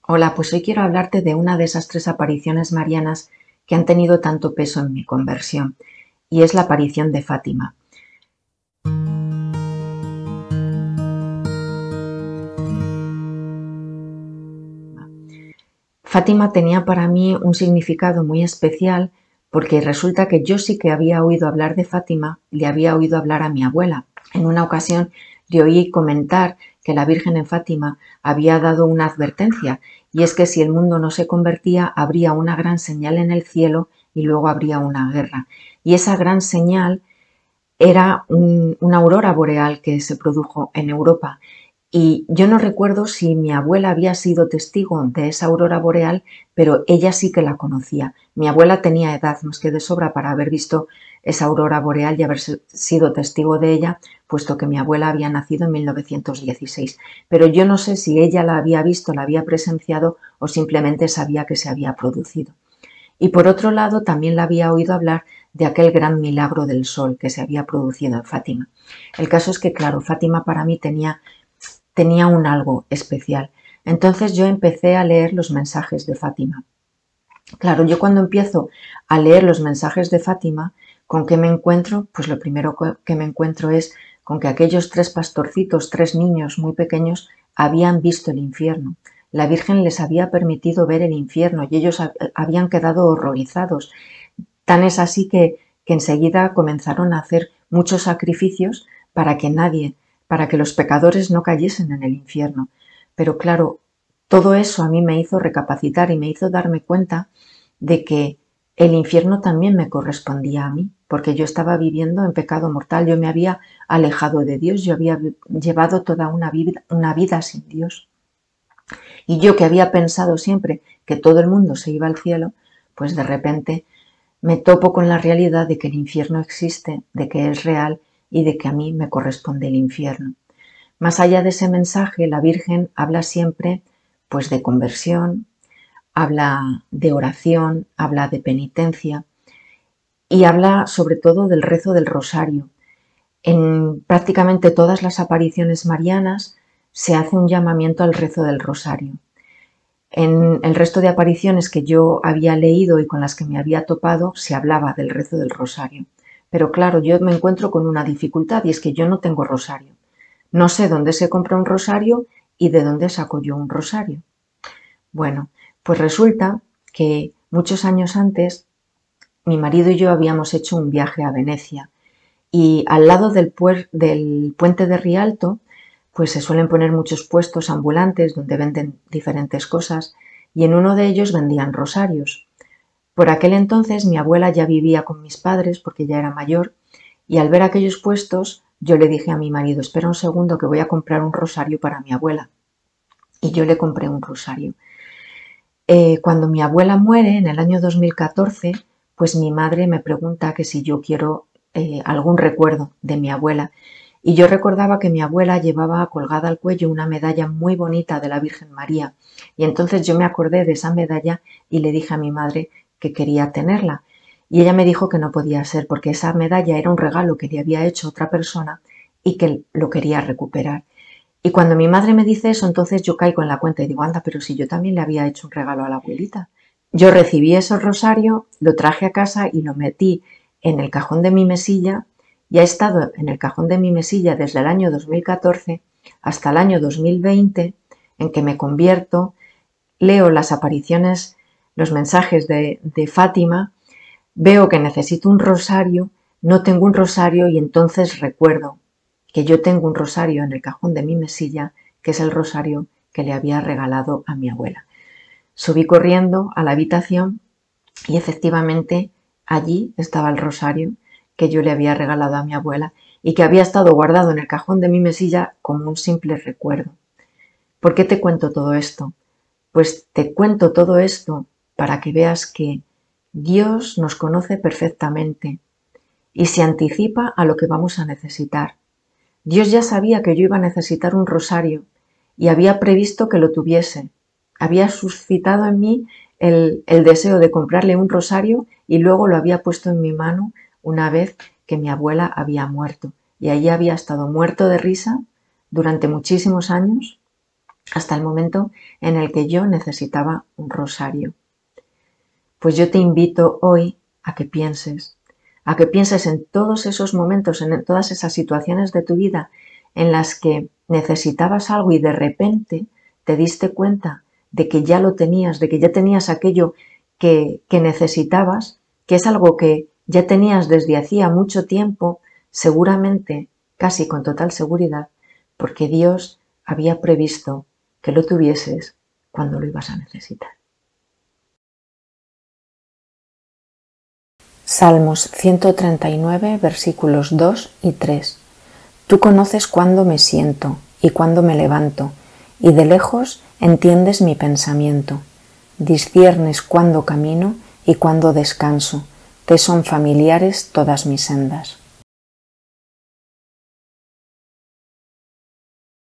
Hola, pues hoy quiero hablarte de una de esas tres apariciones marianas que han tenido tanto peso en mi conversión, y es la aparición de Fátima. Fátima tenía para mí un significado muy especial porque resulta que yo sí que había oído hablar de Fátima, le había oído hablar a mi abuela. En una ocasión le oí comentar que la Virgen en Fátima había dado una advertencia, y es que si el mundo no se convertía habría una gran señal en el cielo y luego habría una guerra. Y esa gran señal era una aurora boreal que se produjo en Europa. Y yo no recuerdo si mi abuela había sido testigo de esa aurora boreal, pero ella sí que la conocía. Mi abuela tenía edad más que de sobra para haber visto esa aurora boreal y haber sido testigo de ella, puesto que mi abuela había nacido en 1916. Pero yo no sé si ella la había visto, la había presenciado o simplemente sabía que se había producido. Y por otro lado, también la había oído hablar de aquel gran milagro del sol que se había producido en Fátima. El caso es que, claro, Fátima para mí tenía un algo especial. Entonces yo empecé a leer los mensajes de Fátima. Claro, yo cuando empiezo a leer los mensajes de Fátima, ¿con qué me encuentro? Pues lo primero que me encuentro es con que aquellos tres pastorcitos, tres niños muy pequeños, habían visto el infierno. La Virgen les había permitido ver el infierno y ellos habían quedado horrorizados. Tan es así que enseguida comenzaron a hacer muchos sacrificios para que para que los pecadores no cayesen en el infierno. Pero claro, todo eso a mí me hizo recapacitar y me hizo darme cuenta de que el infierno también me correspondía a mí, porque yo estaba viviendo en pecado mortal, yo me había alejado de Dios, yo había llevado toda una vida sin Dios. Y yo que había pensado siempre que todo el mundo se iba al cielo, pues de repente me topo con la realidad de que el infierno existe, de que es real y de que a mí me corresponde el infierno. Más allá de ese mensaje, la Virgen habla siempre pues de conversión, habla de oración, habla de penitencia y habla sobre todo del rezo del rosario. En prácticamente todas las apariciones marianas se hace un llamamiento al rezo del rosario. En el resto de apariciones que yo había leído y con las que me había topado se hablaba del rezo del rosario. Pero claro, yo me encuentro con una dificultad y es que yo no tengo rosario. No sé dónde se compra un rosario y de dónde saco yo un rosario. Bueno, pues resulta que muchos años antes mi marido y yo habíamos hecho un viaje a Venecia y al lado del puente de Rialto pues se suelen poner muchos puestos ambulantes donde venden diferentes cosas y en uno de ellos vendían rosarios. Por aquel entonces mi abuela ya vivía con mis padres porque ya era mayor y al ver aquellos puestos yo le dije a mi marido, espera un segundo que voy a comprar un rosario para mi abuela. Y yo le compré un rosario. Cuando mi abuela muere en el año 2014, pues mi madre me pregunta que si yo quiero algún recuerdo de mi abuela. Y yo recordaba que mi abuela llevaba colgada al cuello una medalla muy bonita de la Virgen María. Y entonces yo me acordé de esa medalla y le dije a mi madre que quería tenerla. Y ella me dijo que no podía ser porque esa medalla era un regalo que le había hecho otra persona y que lo quería recuperar. Y cuando mi madre me dice eso, entonces yo caigo en la cuenta y digo, anda, pero si yo también le había hecho un regalo a la abuelita. Yo recibí ese rosario, lo traje a casa y lo metí en el cajón de mi mesilla y ha estado en el cajón de mi mesilla desde el año 2014 hasta el año 2020 en que me convierto, leo las apariciones, los mensajes de Fátima, veo que necesito un rosario, no tengo un rosario y entonces recuerdo que yo tengo un rosario en el cajón de mi mesilla, que es el rosario que le había regalado a mi abuela. Subí corriendo a la habitación y efectivamente allí estaba el rosario que yo le había regalado a mi abuela y que había estado guardado en el cajón de mi mesilla como un simple recuerdo. ¿Por qué te cuento todo esto? Pues te cuento todo esto para que veas que Dios nos conoce perfectamente y se anticipa a lo que vamos a necesitar. Dios ya sabía que yo iba a necesitar un rosario y había previsto que lo tuviese. Había suscitado en mí el deseo de comprarle un rosario y luego lo había puesto en mi mano una vez que mi abuela había muerto. Y allí había estado muerto de risa durante muchísimos años hasta el momento en el que yo necesitaba un rosario. Pues yo te invito hoy a que pienses en todos esos momentos, en todas esas situaciones de tu vida en las que necesitabas algo y de repente te diste cuenta de que ya lo tenías, de que ya tenías aquello que necesitabas, que es algo que ya tenías desde hacía mucho tiempo, seguramente, casi con total seguridad, porque Dios había previsto que lo tuvieses cuando lo ibas a necesitar. Salmos 139, versículos 2 y 3. Tú conoces cuándo me siento y cuándo me levanto, y de lejos entiendes mi pensamiento. Disciernes cuándo camino y cuándo descanso, te son familiares todas mis sendas.